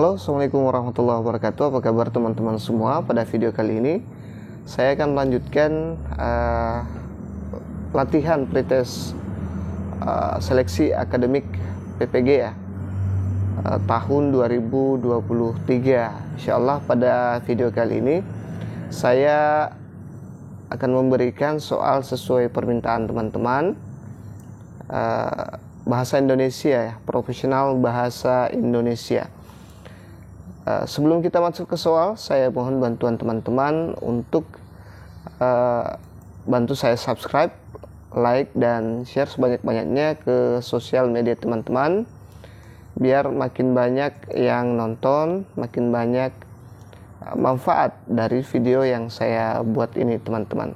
Halo, Assalamualaikum warahmatullahi wabarakatuh. Apa kabar teman-teman semua? Pada video kali ini saya akan melanjutkan latihan pretest seleksi akademik PPG ya, tahun 2023. Insyaallah pada video kali ini saya akan memberikan soal sesuai permintaan teman-teman, bahasa Indonesia ya, profesional bahasa Indonesia. Sebelum kita masuk ke soal, saya mohon bantuan teman-teman untuk bantu saya subscribe, like, dan share sebanyak-banyaknya ke sosial media teman-teman, biar makin banyak yang nonton, makin banyak manfaat dari video yang saya buat ini teman-teman.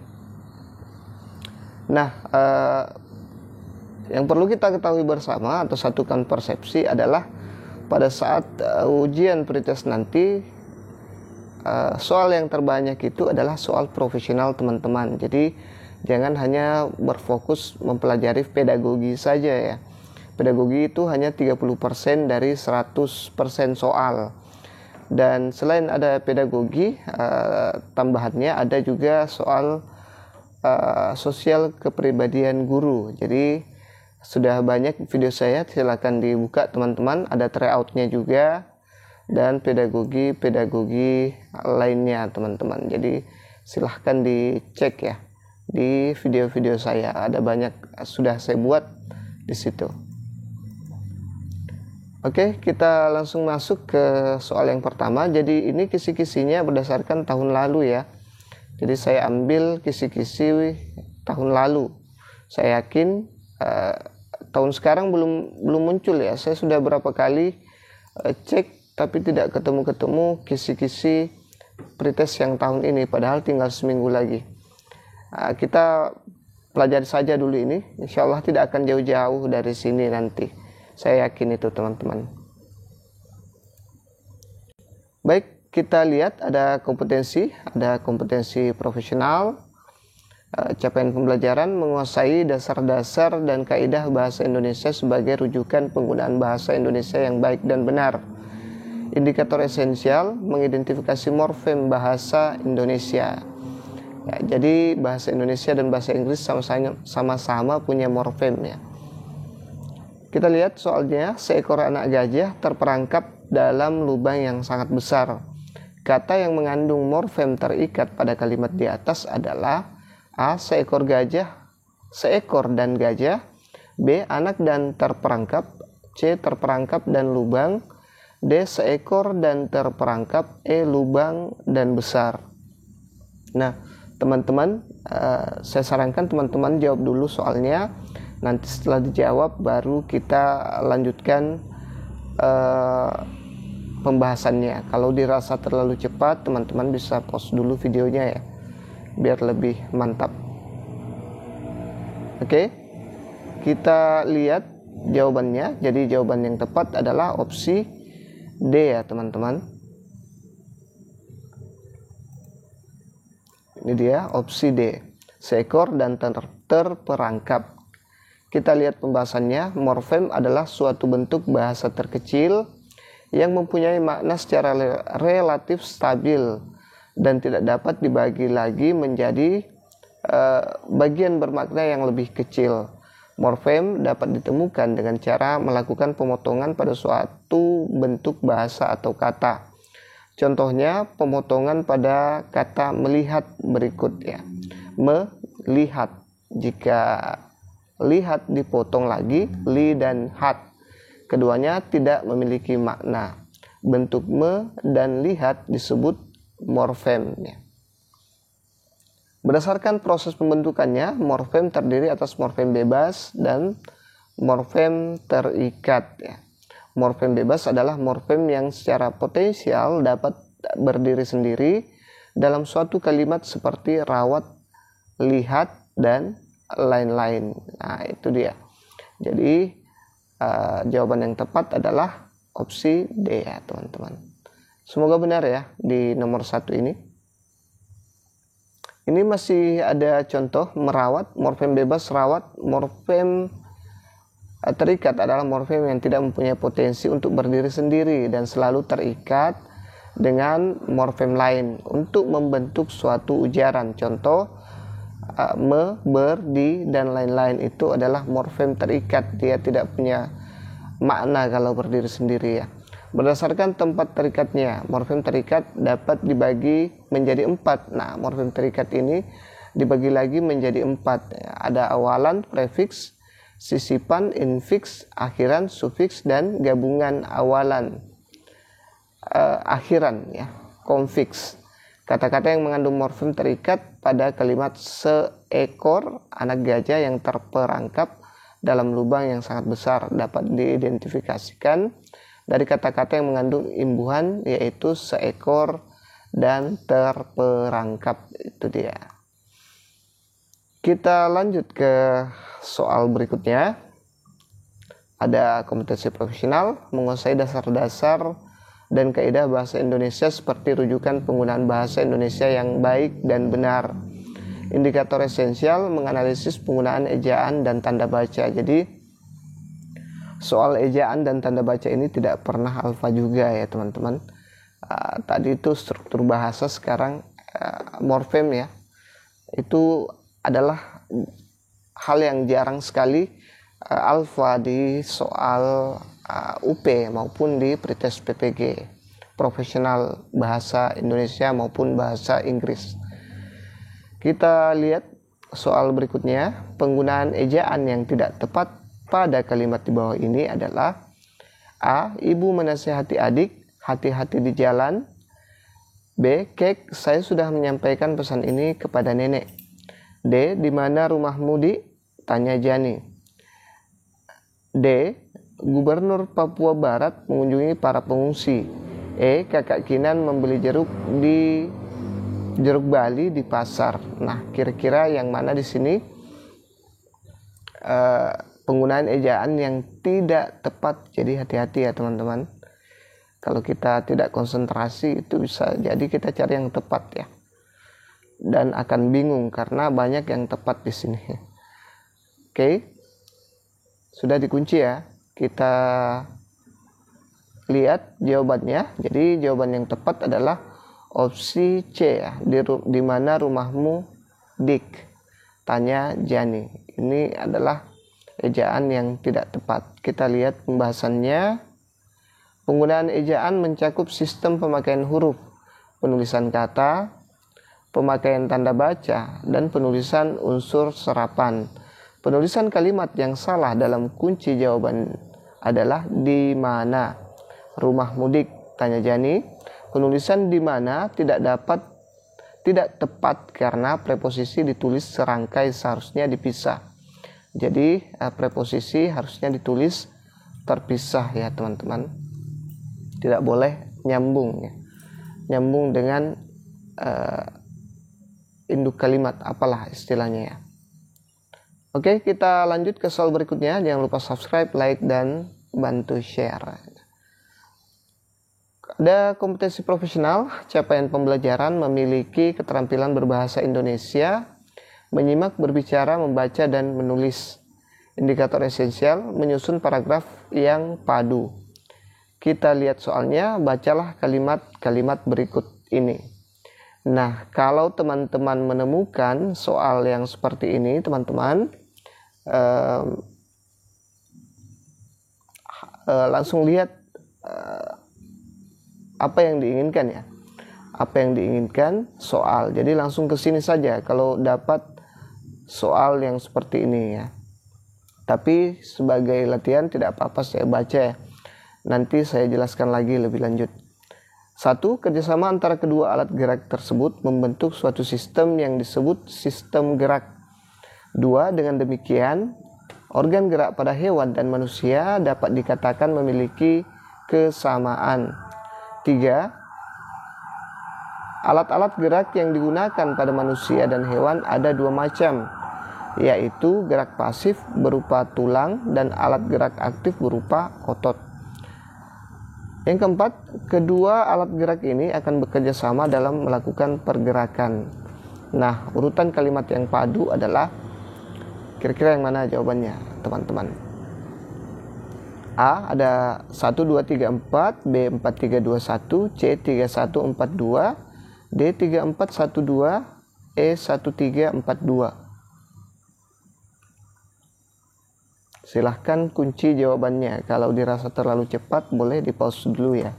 Nah, yang perlu kita ketahui bersama atau satukan persepsi adalah pada saat ujian pretest nanti, soal yang terbanyak itu adalah soal profesional teman-teman. Jadi jangan hanya berfokus mempelajari pedagogi saja ya. Pedagogi itu hanya 30% dari 100% soal. Dan selain ada pedagogi, tambahannya ada juga soal sosial kepribadian guru. Jadi sudah banyak video saya, silakan dibuka teman-teman, ada tryoutnya juga, dan pedagogi lainnya teman-teman. Jadi silahkan dicek ya di video-video saya, ada banyak sudah saya buat di situ. Oke, kita langsung masuk ke soal yang pertama. Jadi ini kisi-kisinya berdasarkan tahun lalu ya. Jadi saya ambil kisi-kisi tahun lalu. Saya yakin tahun sekarang belum muncul ya. Saya sudah berapa kali cek tapi tidak ketemu kisi-kisi pretest yang tahun ini, padahal tinggal seminggu lagi. Kita pelajari saja dulu ini, insya Allah tidak akan jauh-jauh dari sini nanti, saya yakin itu teman-teman. Baik, kita lihat ada kompetensi profesional, capaian pembelajaran, menguasai dasar-dasar dan kaidah bahasa Indonesia sebagai rujukan penggunaan bahasa Indonesia yang baik dan benar. Indikator esensial, mengidentifikasi morfem bahasa Indonesia. Ya, jadi bahasa Indonesia dan bahasa Inggris sama-sama punya morfem ya. Kita lihat soalnya, seekor anak gajah terperangkap dalam lubang yang sangat besar. Kata yang mengandung morfem terikat pada kalimat di atas adalah A. Seekor dan gajah. B. Anak dan terperangkap. C. Terperangkap dan lubang. D. Seekor dan terperangkap. E. Lubang dan besar. Nah teman-teman, saya sarankan teman-teman jawab dulu soalnya. Nanti setelah dijawab baru kita lanjutkan pembahasannya. Kalau dirasa terlalu cepat, teman-teman bisa pause dulu videonya ya, biar lebih mantap. Oke, kita lihat jawabannya. Jadi jawaban yang tepat adalah opsi D ya teman-teman. Ini dia opsi D, seekor dan terperangkap. Kita lihat pembahasannya. Morfem adalah suatu bentuk bahasa terkecil yang mempunyai makna secara relatif stabil dan tidak dapat dibagi lagi menjadi bagian bermakna yang lebih kecil. Morfem dapat ditemukan dengan cara melakukan pemotongan pada suatu bentuk bahasa atau kata. Contohnya pemotongan pada kata melihat berikut ya. Melihat, jika lihat dipotong lagi li dan hat, keduanya tidak memiliki makna. Bentuk me dan lihat disebut morfem ya. Berdasarkan proses pembentukannya, morfem terdiri atas morfem bebas dan morfem terikat ya. Morfem bebas adalah morfem yang secara potensial dapat berdiri sendiri dalam suatu kalimat seperti rawat, lihat, dan lain-lain. Nah itu dia. Jadi jawaban yang tepat adalah opsi D ya teman-teman. Semoga benar ya di nomor 1 ini. Ini masih ada contoh merawat, morfem bebas rawat, morfem Terikat adalah morfem yang tidak mempunyai potensi untuk berdiri sendiri dan selalu terikat dengan morfem lain untuk membentuk suatu ujaran. Contoh, me, ber, di, dan lain-lain itu adalah morfem terikat. Dia tidak punya makna kalau berdiri sendiri ya. Berdasarkan tempat terikatnya, morfem terikat dapat dibagi menjadi 4. Nah, morfem terikat ini dibagi lagi menjadi 4. Ada awalan, prefiks, sisipan, infiks, akhiran, sufiks, dan gabungan awalan, akhiran ya, konfiks. Kata-kata yang mengandung morfem terikat pada kalimat seekor anak gajah yang terperangkap dalam lubang yang sangat besar dapat diidentifikasikan dari kata-kata yang mengandung imbuhan, yaitu seekor dan terperangkap. Itu dia. Kita lanjut ke soal berikutnya. Ada kompetensi profesional, menguasai dasar-dasar dan kaidah bahasa Indonesia seperti rujukan penggunaan bahasa Indonesia yang baik dan benar. Indikator esensial, menganalisis penggunaan ejaan dan tanda baca. Jadi soal ejaan dan tanda baca ini tidak pernah alfa juga ya teman-teman. Tadi itu struktur bahasa, sekarang morfem ya. Itu adalah hal yang jarang sekali alfa di soal UP maupun di pretest PPG profesional bahasa Indonesia maupun bahasa Inggris. Kita lihat soal berikutnya. Penggunaan ejaan yang tidak tepat pada kalimat di bawah ini adalah: A. Ibu menasihati adik, hati-hati di jalan. B. Kek, saya sudah menyampaikan pesan ini kepada nenek. D. Di mana rumahmu, Di? Tanya Jani. D. Gubernur Papua Barat mengunjungi para pengungsi. E. Kakak Kinan membeli jeruk Bali di pasar. Nah, kira-kira yang mana di sini penggunaan ejaan yang tidak tepat? Jadi hati-hati ya teman-teman. Kalau kita tidak konsentrasi itu bisa jadi kita cari yang tepat ya. Dan akan bingung karena banyak yang tepat di sini. Oke. Sudah dikunci ya. Kita lihat jawabannya. Jadi jawaban yang tepat adalah opsi C ya. Di mana rumahmu, Dik? Tanya Jani. Ini adalah ejaan yang tidak tepat. Kita lihat pembahasannya. Penggunaan ejaan mencakup sistem pemakaian huruf, penulisan kata, pemakaian tanda baca, dan penulisan unsur serapan. Penulisan kalimat yang salah dalam kunci jawaban adalah di mana rumah mudik? Tanya Jani. Penulisan di mana tidak tepat karena preposisi ditulis serangkai, seharusnya dipisah. Jadi preposisi harusnya ditulis terpisah ya teman-teman. Tidak boleh nyambung ya. Nyambung dengan induk kalimat, apalah istilahnya ya. Oke, kita lanjut ke soal berikutnya. Jangan lupa subscribe, like, dan bantu share. Ada kompetensi profesional, capaian pembelajaran, memiliki keterampilan berbahasa Indonesia, menyimak, berbicara, membaca, dan menulis. Indikator esensial, menyusun paragraf yang padu. Kita lihat soalnya, bacalah kalimat-kalimat berikut ini. Nah, kalau teman-teman menemukan soal yang seperti ini, teman-teman langsung lihat apa yang diinginkan ya. Apa yang diinginkan soal. Jadi langsung ke sini saja kalau dapat soal yang seperti ini ya. Tapi sebagai latihan tidak apa-apa saya baca ya. Nanti saya jelaskan lagi lebih lanjut. 1. Kerjasama antara kedua alat gerak tersebut membentuk suatu sistem yang disebut sistem gerak. 2. Dengan demikian, organ gerak pada hewan dan manusia dapat dikatakan memiliki kesamaan. 3. Alat-alat gerak yang digunakan pada manusia dan hewan ada 2 macam, yaitu gerak pasif berupa tulang dan alat gerak aktif berupa otot. Yang keempat, kedua alat gerak ini akan bekerja sama dalam melakukan pergerakan. Nah, urutan kalimat yang padu adalah kira-kira yang mana jawabannya, teman-teman? A ada 1, 2, 3, 4, B 4, 3, 2, 1, C 3, 1, 4, 2, D 3, 4, 1, 2, E 1, 3, 4, 2. Silahkan kunci jawabannya. Kalau dirasa terlalu cepat boleh di pause dulu ya.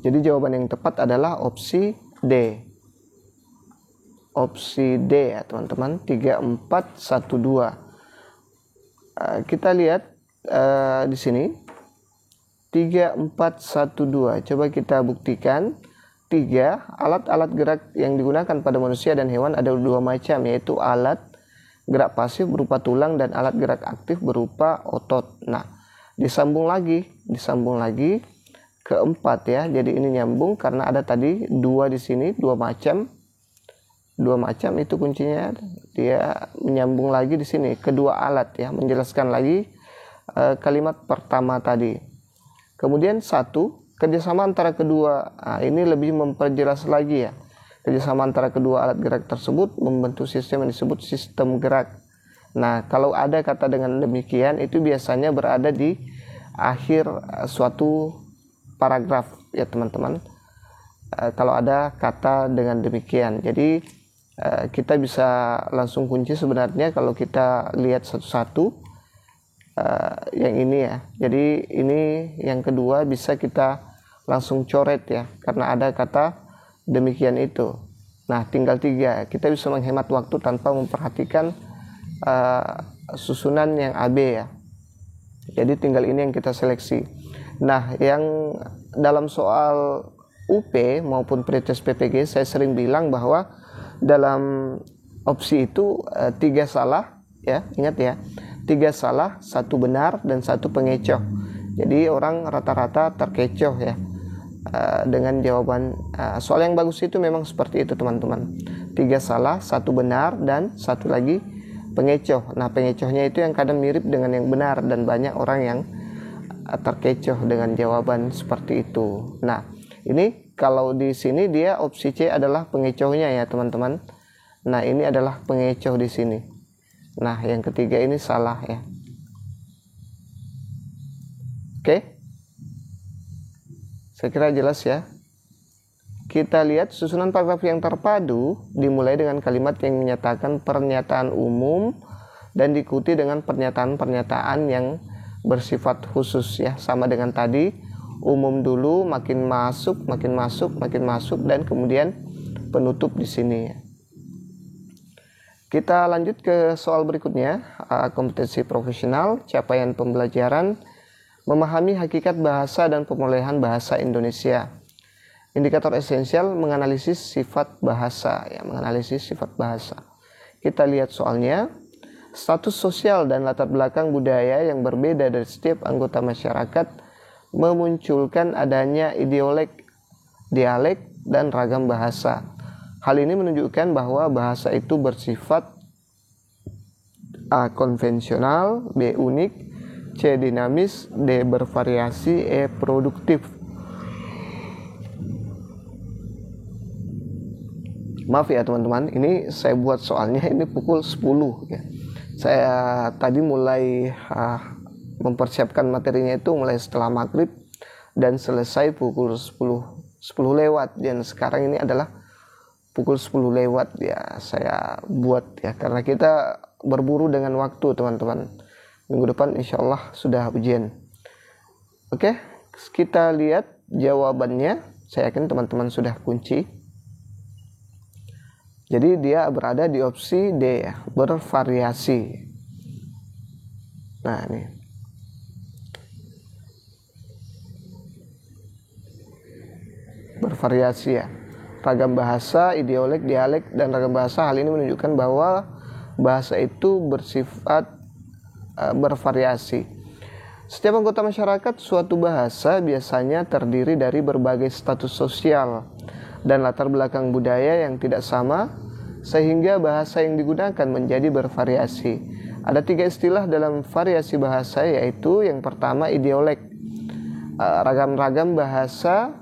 Jadi jawaban yang tepat adalah opsi D. Opsi D ya teman-teman, 3, 4, 1, 2. Kita lihat di sini 3, 4, 1, 2. Coba kita buktikan. 3, alat-alat gerak yang digunakan pada manusia dan hewan ada 2 macam, yaitu alat gerak pasif berupa tulang dan alat gerak aktif berupa otot. Nah, disambung lagi ke 4 ya. Jadi ini nyambung karena ada tadi 2 di sini, 2 macam. 2 macam itu kuncinya, dia menyambung lagi di sini kedua alat ya, menjelaskan lagi kalimat pertama tadi. Kemudian 1, kerjasama antara kedua. Nah, ini lebih memperjelas lagi ya. Kerjasama antara kedua alat gerak tersebut membentuk sistem yang disebut sistem gerak. Nah, kalau ada kata dengan demikian itu biasanya berada di akhir suatu paragraf ya teman-teman. Kalau ada kata dengan demikian, jadi kita bisa langsung kunci sebenarnya kalau kita lihat satu-satu. Yang ini ya, jadi ini yang kedua bisa kita langsung coret ya, karena ada kata demikian itu. Nah, tinggal 3, kita bisa menghemat waktu tanpa memperhatikan susunan yang AB ya. Jadi tinggal ini yang kita seleksi. Nah, yang dalam soal UP maupun pretest PPG saya sering bilang bahwa dalam opsi itu 3 salah ya, ingat ya, 3 salah, 1 benar dan 1 pengecoh. Jadi orang rata-rata terkecoh ya dengan jawaban. Soal yang bagus itu memang seperti itu teman-teman, 3 salah, 1 benar dan 1 lagi pengecoh. Nah, pengecohnya itu yang kadang mirip dengan yang benar dan banyak orang yang terkecoh dengan jawaban seperti itu. Nah, ini kalau di sini dia opsi C adalah pengecohnya ya teman-teman. Nah, ini adalah pengecoh di sini. Nah, yang ketiga ini salah ya. Oke. Saya kira jelas ya. Kita lihat susunan paragraf yang terpadu dimulai dengan kalimat yang menyatakan pernyataan umum dan diikuti dengan pernyataan-pernyataan yang bersifat khusus ya. Sama dengan tadi, umum dulu, makin masuk, dan kemudian penutup di sini. Kita lanjut ke soal berikutnya, kompetensi profesional, capaian pembelajaran, memahami hakikat bahasa dan pemulihan bahasa Indonesia. Indikator esensial menganalisis sifat bahasa ya, menganalisis sifat bahasa. Kita lihat soalnya. Status sosial dan latar belakang budaya yang berbeda dari setiap anggota masyarakat memunculkan adanya ideolek, dialek, dan ragam bahasa. Hal ini menunjukkan bahwa bahasa itu bersifat A. konvensional, B. unik, C. dinamis, D. bervariasi, E. produktif. Maaf ya teman-teman, ini saya buat soalnya ini pukul 10 ya. Saya tadi mulai mempersiapkan materinya itu mulai setelah maghrib dan selesai pukul 10 lewat, dan sekarang ini adalah pukul 10 lewat ya saya buat ya, karena kita berburu dengan waktu teman-teman. Minggu depan insya Allah sudah ujian. Oke, kita lihat jawabannya. Saya yakin teman-teman sudah kunci. Jadi dia berada di opsi D ya, bervariasi. Nah, ini. Bervariasi ya. Ragam bahasa, ideolek, dialek, dan ragam bahasa. Hal ini menunjukkan bahwa bahasa itu bersifat bervariasi. Setiap anggota masyarakat suatu bahasa biasanya terdiri dari berbagai status sosial dan latar belakang budaya yang tidak sama, sehingga bahasa yang digunakan menjadi bervariasi. Ada 3 istilah dalam variasi bahasa, yaitu yang pertama ideolek, ragam-ragam bahasa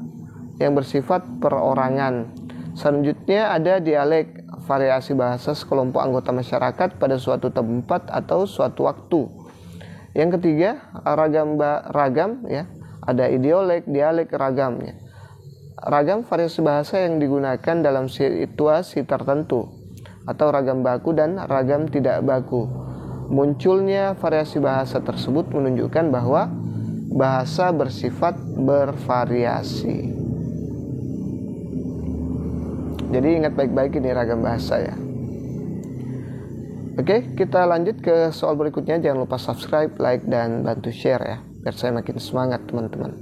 yang bersifat perorangan. Selanjutnya ada dialek, variasi bahasa sekelompok anggota masyarakat pada suatu tempat atau suatu waktu. Yang ketiga, ragam ya. Ada idiolek, dialek, ragam ya. Ragam variasi bahasa yang digunakan dalam situasi tertentu, atau ragam baku dan ragam tidak baku. Munculnya variasi bahasa tersebut menunjukkan bahwa bahasa bersifat bervariasi. Jadi ingat baik-baik ini ragam bahasa ya. Oke, kita lanjut ke soal berikutnya. Jangan lupa subscribe, like, dan bantu share ya, biar saya makin semangat teman-teman.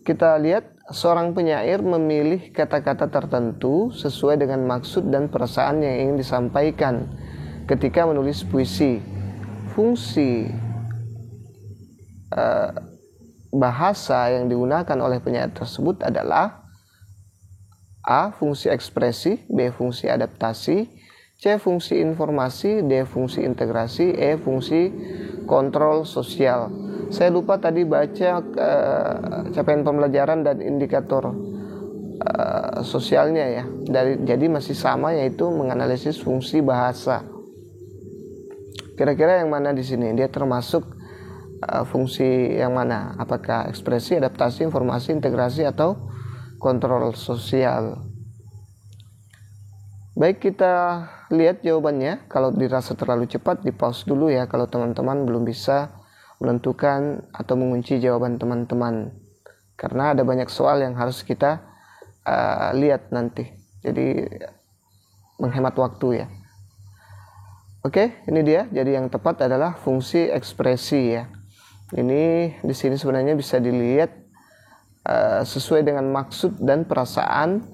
Kita lihat, seorang penyair memilih kata-kata tertentu sesuai dengan maksud dan perasaan yang ingin disampaikan ketika menulis puisi. Fungsi bahasa yang digunakan oleh penyair tersebut adalah A. Fungsi ekspresi, B. Fungsi adaptasi, C. Fungsi informasi, D. Fungsi integrasi, E. Fungsi kontrol sosial. Saya lupa tadi baca capaian pembelajaran dan indikator sosialnya ya. Jadi masih sama, yaitu menganalisis fungsi bahasa. Kira-kira yang mana di sini? Dia termasuk fungsi yang mana? Apakah ekspresi, adaptasi, informasi, integrasi, atau kontrol sosial? Baik, kita lihat jawabannya. Kalau dirasa terlalu cepat, di pause dulu ya kalau teman-teman belum bisa menentukan atau mengunci jawaban teman-teman, karena ada banyak soal yang harus kita lihat nanti, jadi menghemat waktu ya. Oke, ini dia. Jadi yang tepat adalah fungsi ekspresi ya. Ini di sini sebenarnya bisa dilihat sesuai dengan maksud dan perasaan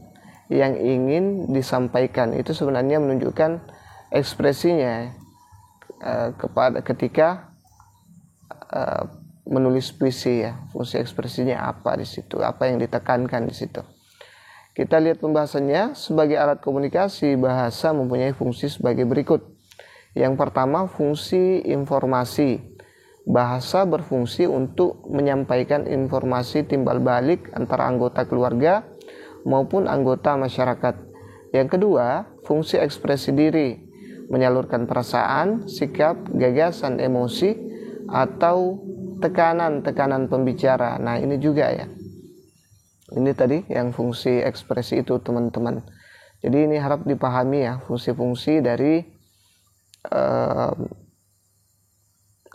yang ingin disampaikan. Itu sebenarnya menunjukkan ekspresinya ketika menulis puisi ya. Fungsi ekspresinya apa di situ, apa yang ditekankan di situ. Kita lihat pembahasannya. Sebagai alat komunikasi, bahasa mempunyai fungsi sebagai berikut. Yang pertama, fungsi informasi. Bahasa berfungsi untuk menyampaikan informasi timbal balik antara anggota keluarga maupun anggota masyarakat. Yang kedua, fungsi ekspresi diri, menyalurkan perasaan, sikap, gagasan, emosi, atau tekanan pembicara. Nah, ini juga ya. Ini tadi yang fungsi ekspresi itu teman-teman. Jadi ini harap dipahami ya, fungsi-fungsi dari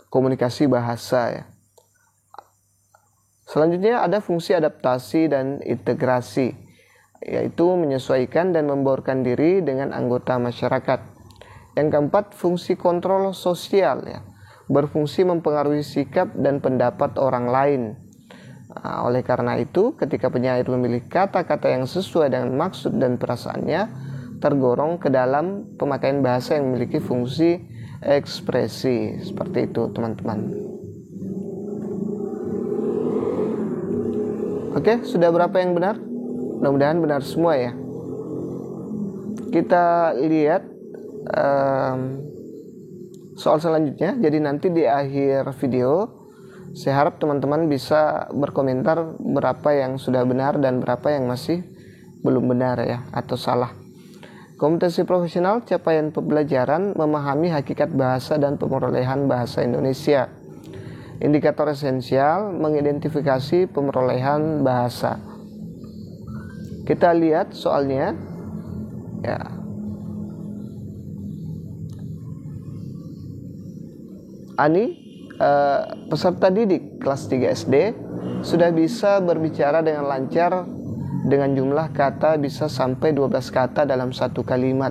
komunikasi bahasa ya. Selanjutnya ada fungsi adaptasi dan integrasi, yaitu menyesuaikan dan membaurkan diri dengan anggota masyarakat. Yang keempat, fungsi kontrol sosial ya, berfungsi mempengaruhi sikap dan pendapat orang lain. Nah, oleh karena itu, ketika penyair memilih kata-kata yang sesuai dengan maksud dan perasaannya, tergolong ke dalam pemakaian bahasa yang memiliki fungsi ekspresi. Seperti itu teman-teman. Oke, sudah berapa yang benar? Mudah-mudahan benar semua ya. Kita lihat soal selanjutnya. Jadi nanti di akhir video saya harap teman-teman bisa berkomentar berapa yang sudah benar dan berapa yang masih belum benar ya, atau salah. Kompetensi profesional, capaian pembelajaran, memahami hakikat bahasa dan pemerolehan bahasa Indonesia. Indikator esensial, mengidentifikasi pemerolehan bahasa. Kita lihat soalnya ya. Ani, peserta didik kelas 3 SD, sudah bisa berbicara dengan lancar dengan jumlah kata bisa sampai 12 kata dalam satu kalimat.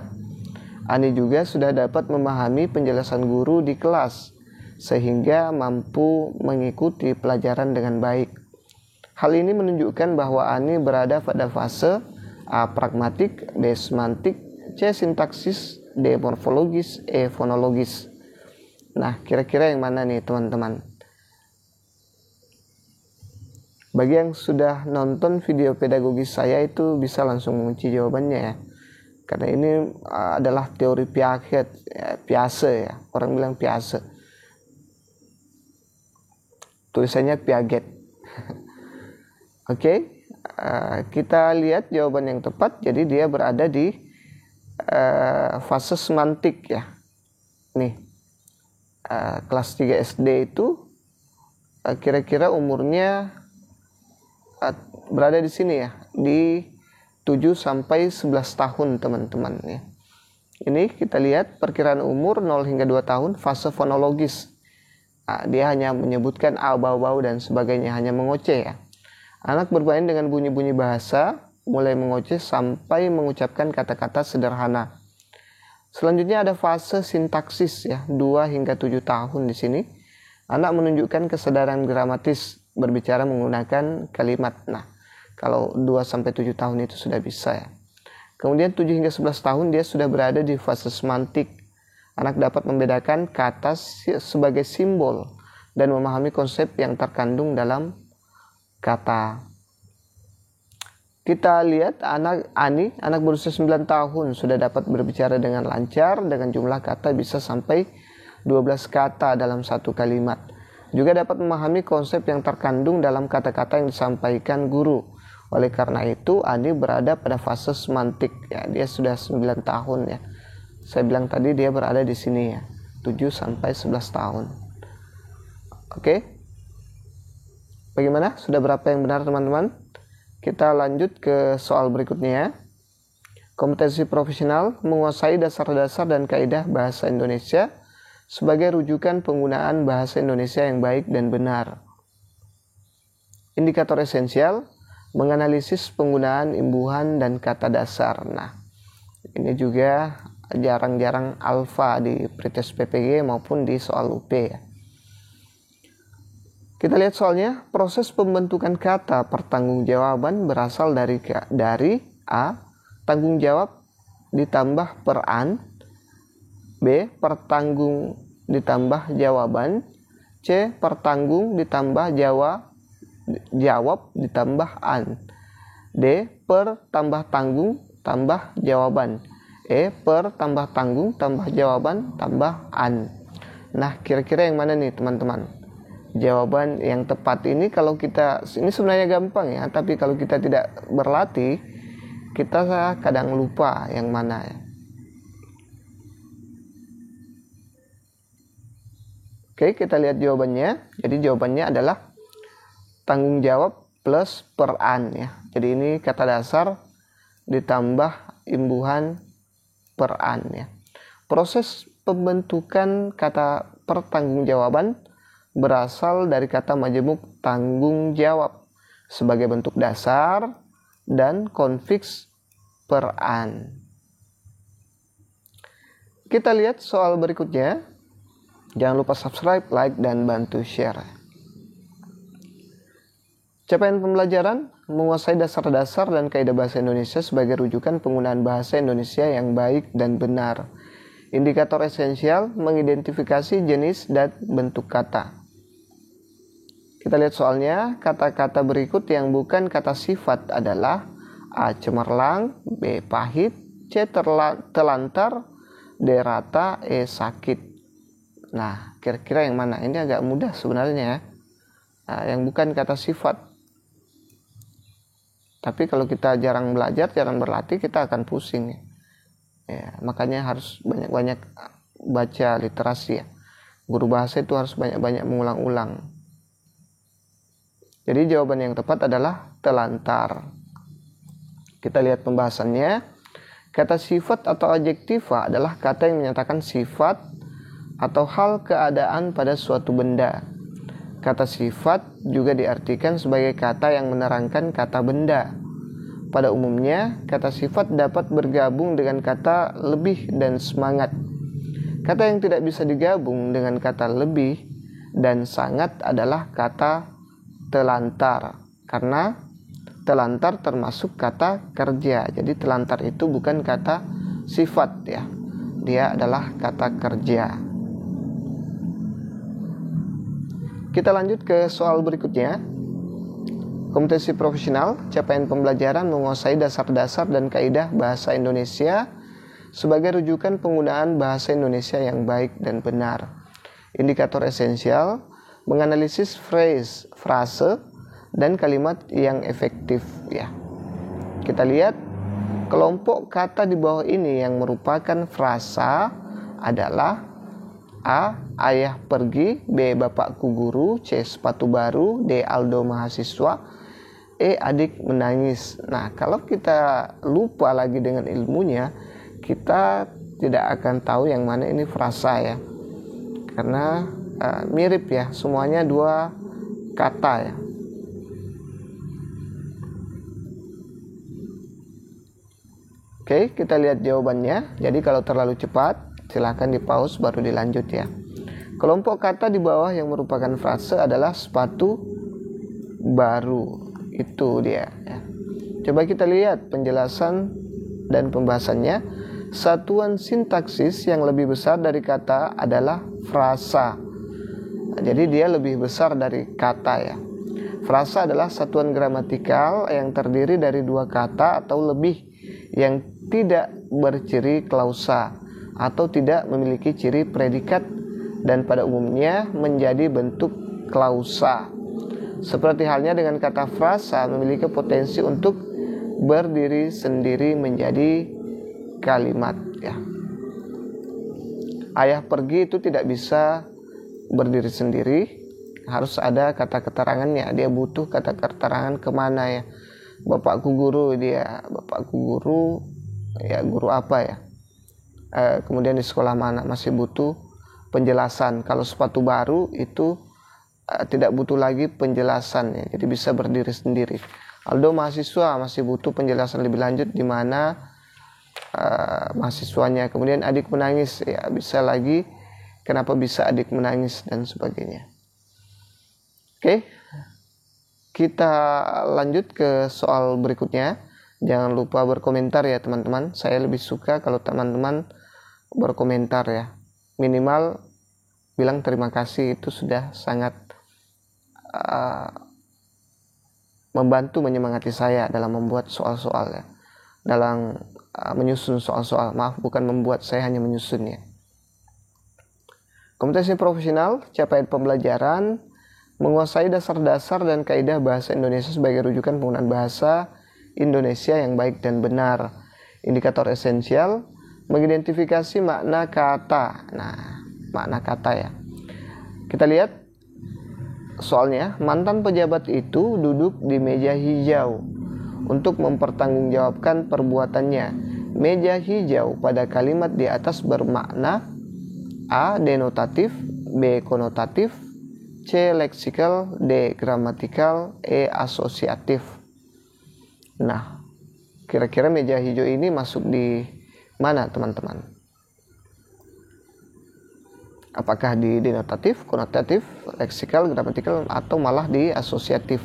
Ani juga sudah dapat memahami penjelasan guru di kelas sehingga mampu mengikuti pelajaran dengan baik. Hal ini menunjukkan bahwa Ani berada pada fase A. Pragmatik, B. Semantik, C. Sintaksis, D. Morfologis, E. Fonologis. Nah, kira-kira yang mana nih teman-teman? Bagi yang sudah nonton video pedagogis saya itu bisa langsung mengunci jawabannya ya. Karena ini adalah teori Piaget ya. Orang bilang Piaget. Tulisannya Piaget. Oke, kita lihat jawaban yang tepat. Jadi dia berada di fase semantik ya. Nih, kelas 3 SD itu kira-kira umurnya berada di sini ya, di 7 sampai 11 tahun teman-teman ya. Ini kita lihat perkiraan umur 0 hingga 2 tahun, fase fonologis. Dia hanya menyebutkan a, bau-bau dan sebagainya, hanya mengoceh ya. Anak bermain dengan bunyi-bunyi bahasa, mulai mengoceh sampai mengucapkan kata-kata sederhana. Selanjutnya ada fase sintaksis ya, 2 hingga 7 tahun di sini. Anak menunjukkan kesadaran gramatis, berbicara menggunakan kalimat. Nah, kalau 2 sampai 7 tahun itu sudah bisa ya. Kemudian 7 hingga 11 tahun dia sudah berada di fase semantik. Anak dapat membedakan kata sebagai simbol dan memahami konsep yang terkandung dalam kata. Kita lihat anak berusia 9 tahun sudah dapat berbicara dengan lancar dengan jumlah kata bisa sampai 12 kata dalam satu kalimat. Juga dapat memahami konsep yang terkandung dalam kata-kata yang disampaikan guru. Oleh karena itu, Ani berada pada fase semantik ya. Dia sudah 9 tahun ya. Saya bilang tadi dia berada di sini ya, 7 sampai 11 tahun. Oke. Bagaimana? Sudah berapa yang benar teman-teman? Kita lanjut ke soal berikutnya. Kompetensi profesional menguasai dasar-dasar dan kaidah bahasa Indonesia sebagai rujukan penggunaan bahasa Indonesia yang baik dan benar. Indikator esensial menganalisis penggunaan imbuhan dan kata dasar. Nah, ini juga jarang-jarang alfa di pretest PPG maupun di soal UP ya. Kita lihat soalnya, proses pembentukan kata pertanggungjawaban berasal dari A. Tanggung jawab ditambah peran, B. Pertanggung ditambah jawaban, C. Pertanggung ditambah jawab ditambah an, D. Per tambah tanggung tambah jawaban, E. Per tambah tanggung tambah jawaban tambah an. Nah, kira-kira yang mana nih teman-teman? Jawaban yang tepat ini ini sebenarnya gampang ya, tapi kalau kita tidak berlatih, kita kadang lupa yang mana ya. Oke, kita lihat jawabannya. Jadi jawabannya adalah tanggung jawab plus peran ya. Jadi ini kata dasar ditambah imbuhan peran ya. Proses pembentukan kata pertanggungjawaban berasal dari kata majemuk tanggung jawab sebagai bentuk dasar dan konfiks peran. Kita lihat soal berikutnya. Jangan lupa subscribe, like, dan bantu share. Capaian pembelajaran menguasai dasar-dasar dan kaidah bahasa Indonesia sebagai rujukan penggunaan bahasa Indonesia yang baik dan benar. Indikator esensial mengidentifikasi jenis dan bentuk kata. Kita lihat soalnya, kata-kata berikut yang bukan kata sifat adalah A. Cemerlang, B. Pahit, C. Telantar, D. Rata, E. Sakit. Nah, kira-kira yang mana? Ini agak mudah sebenarnya ya. Yang bukan kata sifat. Tapi kalau kita jarang belajar, jarang berlatih, kita akan pusing ya. Makanya harus banyak-banyak baca literasi ya. Guru bahasa itu harus banyak-banyak mengulang-ulang. Jadi jawaban yang tepat adalah telantar. Kita lihat pembahasannya. Kata sifat atau adjektiva adalah kata yang menyatakan sifat atau hal keadaan pada suatu benda. Kata sifat juga diartikan sebagai kata yang menerangkan kata benda. Pada umumnya, kata sifat dapat bergabung dengan kata lebih dan semangat. Kata yang tidak bisa digabung dengan kata lebih dan sangat adalah kata telantar, karena telantar termasuk kata kerja. Jadi telantar itu bukan kata sifat ya. Dia adalah kata kerja. Kita lanjut ke soal berikutnya. Kompetensi profesional, capaian pembelajaran menguasai dasar-dasar dan kaidah bahasa Indonesia sebagai rujukan penggunaan bahasa Indonesia yang baik dan benar. Indikator esensial menganalisis frase dan kalimat yang efektif ya. Kita lihat Kelompok kata di bawah ini yang merupakan frasa adalah A. Ayah pergi, B. Bapakku guru, C. Sepatu baru, D. Aldo mahasiswa, E. Adik menangis. Nah, kalau kita lupa lagi dengan ilmunya, kita tidak akan tahu yang mana ini frasa ya, karena mirip ya, semuanya dua kata ya. Oke, kita lihat jawabannya. Jadi kalau terlalu cepat, silakan di pause baru dilanjut ya. Kelompok kata di bawah yang merupakan frase adalah sepatu baru. Itu dia ya. Coba kita lihat penjelasan dan pembahasannya. Satuan sintaksis yang lebih besar dari kata adalah frasa. Nah, jadi dia lebih besar dari kata ya. Frasa adalah satuan gramatikal yang terdiri dari dua kata atau lebih yang tidak berciri klausa atau tidak memiliki ciri predikat dan pada umumnya menjadi bentuk klausa. Seperti halnya dengan kata frasa memiliki potensi untuk berdiri sendiri menjadi kalimat ya. Ayah pergi itu tidak bisa berdiri sendiri, harus ada kata keterangannya. Dia butuh kata keterangan kemana ya. Bapakku guru, bapakku guru ya, guru apa ya, kemudian di sekolah mana, masih butuh penjelasan. Kalau sepatu baru itu tidak butuh lagi penjelasan ya, jadi bisa berdiri sendiri. Aldo mahasiswa masih butuh penjelasan lebih lanjut di mana mahasiswanya. Kemudian adik menangis ya, bisa lagi kenapa bisa adik menangis dan sebagainya. Oke, kita lanjut ke soal berikutnya. Jangan lupa berkomentar ya teman-teman. Saya lebih suka kalau teman-teman berkomentar ya. Minimal bilang terima kasih, itu sudah sangat membantu menyemangati saya dalam membuat soal-soal ya. Dalam menyusun soal-soal. Maaf, bukan membuat, saya hanya menyusun ya. Kompetensi profesional, capaian pembelajaran, menguasai dasar-dasar dan kaidah bahasa Indonesia sebagai rujukan penggunaan bahasa Indonesia yang baik dan benar. Indikator esensial, mengidentifikasi makna kata. Nah, makna kata ya. Kita lihat soalnya. Mantan pejabat itu duduk di meja hijau untuk mempertanggungjawabkan perbuatannya. Meja hijau pada kalimat di atas bermakna A. Denotatif, B. Konotatif, C. Leksikal, D. Gramatikal, E. Asosiatif. Nah, kira-kira meja hijau ini masuk di mana teman-teman? Apakah di denotatif, konotatif, leksikal, gramatikal, atau malah di asosiatif?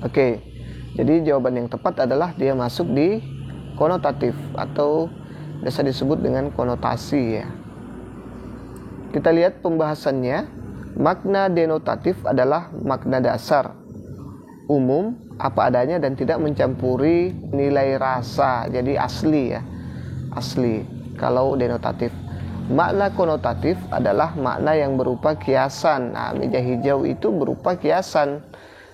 Oke, jadi jawaban yang tepat adalah dia masuk di konotatif atau biasa disebut dengan konotasi ya. Kita lihat pembahasannya. Makna denotatif adalah makna dasar, umum, apa adanya dan tidak mencampuri nilai rasa. Jadi asli ya, asli kalau denotatif. Makna konotatif adalah makna yang berupa kiasan. Nah, meja hijau itu berupa kiasan.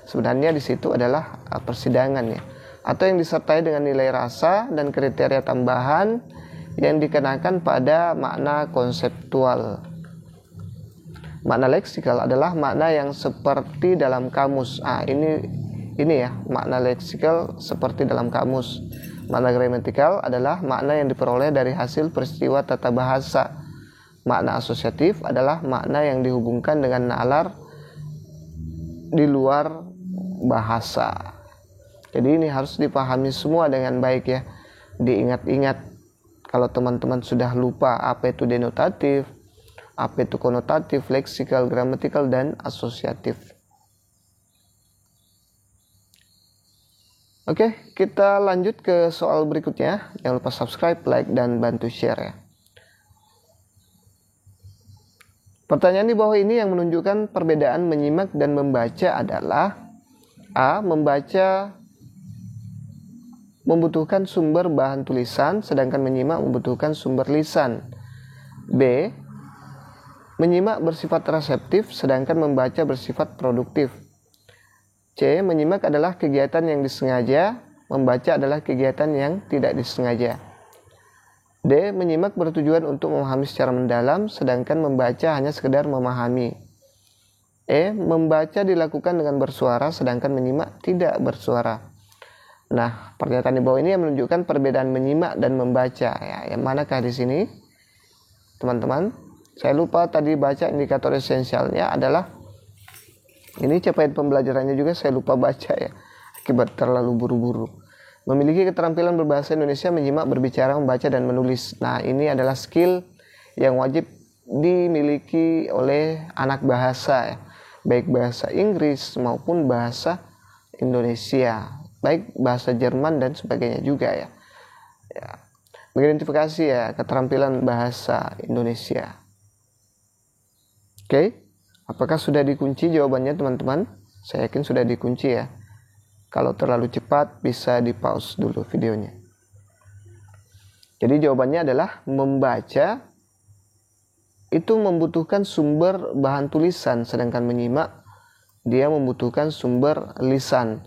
Sebenarnya di situ adalah persidangan ya, atau yang disertai dengan nilai rasa dan kriteria tambahan yang dikenakan pada makna konseptual. Makna leksikal adalah makna yang seperti dalam kamus. Ini ya, makna leksikal seperti dalam kamus. Makna gramatikal adalah makna yang diperoleh dari hasil peristiwa tata bahasa. Makna asosiatif adalah makna yang dihubungkan dengan nalar di luar bahasa. Jadi ini harus dipahami semua dengan baik ya. Diingat-ingat. Kalau teman-teman sudah lupa apa itu denotatif, apa itu konotatif, leksikal, gramatikal, dan asosiatif. Oke, kita lanjut ke soal berikutnya. Jangan lupa subscribe, like, dan bantu share ya. Pertanyaan di bawah ini yang menunjukkan perbedaan menyimak dan membaca adalah A. Membaca membutuhkan sumber bahan tulisan, sedangkan menyimak membutuhkan sumber lisan. B. Menyimak bersifat reseptif, sedangkan membaca bersifat produktif. C. Menyimak adalah kegiatan yang disengaja, membaca adalah kegiatan yang tidak disengaja. D. Menyimak bertujuan untuk memahami secara mendalam, sedangkan membaca hanya sekedar memahami. E. Membaca dilakukan dengan bersuara, sedangkan menyimak tidak bersuara. Nah, pernyataan di bawah ini yang menunjukkan perbedaan menyimak dan membaca. Ya, yang manakah di sini, teman-teman? Saya lupa tadi baca indikator esensialnya adalah ini capaian pembelajarannya juga saya lupa baca ya, akibat terlalu buru-buru. Memiliki keterampilan berbahasa Indonesia, menyimak, berbicara, membaca, dan menulis. Nah, ini adalah skill yang wajib dimiliki oleh anak bahasa ya, baik bahasa Inggris maupun bahasa Indonesia, baik bahasa Jerman dan sebagainya juga ya. Mengidentifikasi ya keterampilan bahasa Indonesia. Oke, apakah sudah dikunci jawabannya teman-teman? Saya yakin sudah dikunci ya. Kalau terlalu cepat bisa di pause dulu videonya. Jadi jawabannya adalah membaca itu membutuhkan sumber bahan tulisan, sedangkan menyimak dia membutuhkan sumber lisan.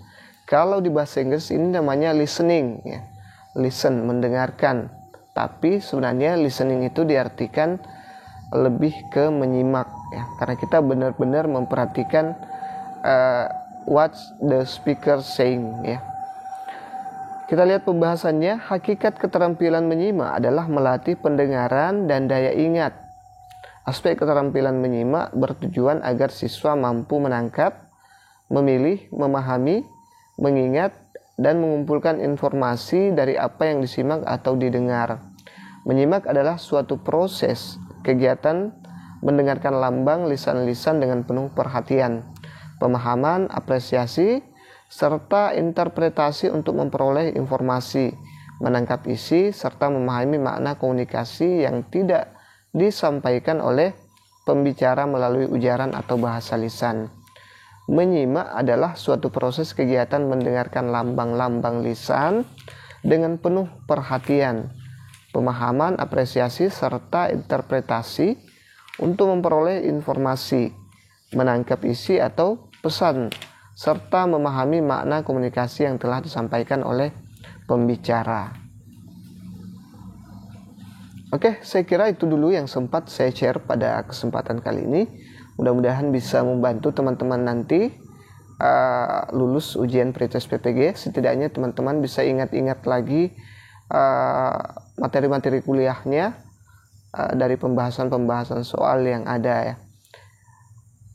Kalau di bahasa Inggris ini namanya listening ya. Listen, mendengarkan. Tapi sebenarnya listening itu diartikan lebih ke menyimak ya, karena kita benar-benar memperhatikan what the speaker saying ya. Kita lihat pembahasannya. Hakikat keterampilan menyimak adalah melatih pendengaran dan daya ingat. Aspek keterampilan menyimak bertujuan agar siswa mampu menangkap, memilih, memahami, mengingat, dan mengumpulkan informasi dari apa yang disimak atau didengar. Menyimak adalah suatu proses kegiatan mendengarkan lambang lisan-lisan dengan penuh perhatian, pemahaman, apresiasi, serta interpretasi untuk memperoleh informasi, menangkap isi, serta memahami makna komunikasi yang tidak disampaikan oleh pembicara melalui ujaran atau bahasa lisan. Menyimak adalah suatu proses kegiatan mendengarkan lambang-lambang lisan dengan penuh perhatian, pemahaman, apresiasi, serta interpretasi untuk memperoleh informasi, menangkap isi atau pesan, serta memahami makna komunikasi yang telah disampaikan oleh pembicara. Oke, saya kira itu dulu yang sempat saya share pada kesempatan kali ini. Mudah-mudahan bisa membantu teman-teman nanti lulus ujian pretest PPG. Setidaknya teman-teman bisa ingat-ingat lagi materi-materi kuliahnya dari pembahasan-pembahasan soal yang ada ya.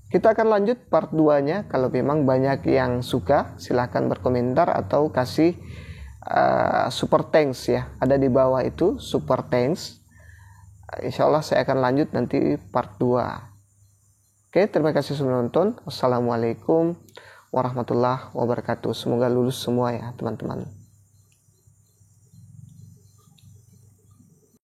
Kita akan lanjut part 2-nya. Kalau memang banyak yang suka, silahkan berkomentar atau kasih super thanks ya. Ada di bawah itu super thanks. Insya Allah saya akan lanjut nanti part 2. Oke, terima kasih sudah menonton. Wassalamualaikum warahmatullahi wabarakatuh. Semoga lulus semua ya teman-teman.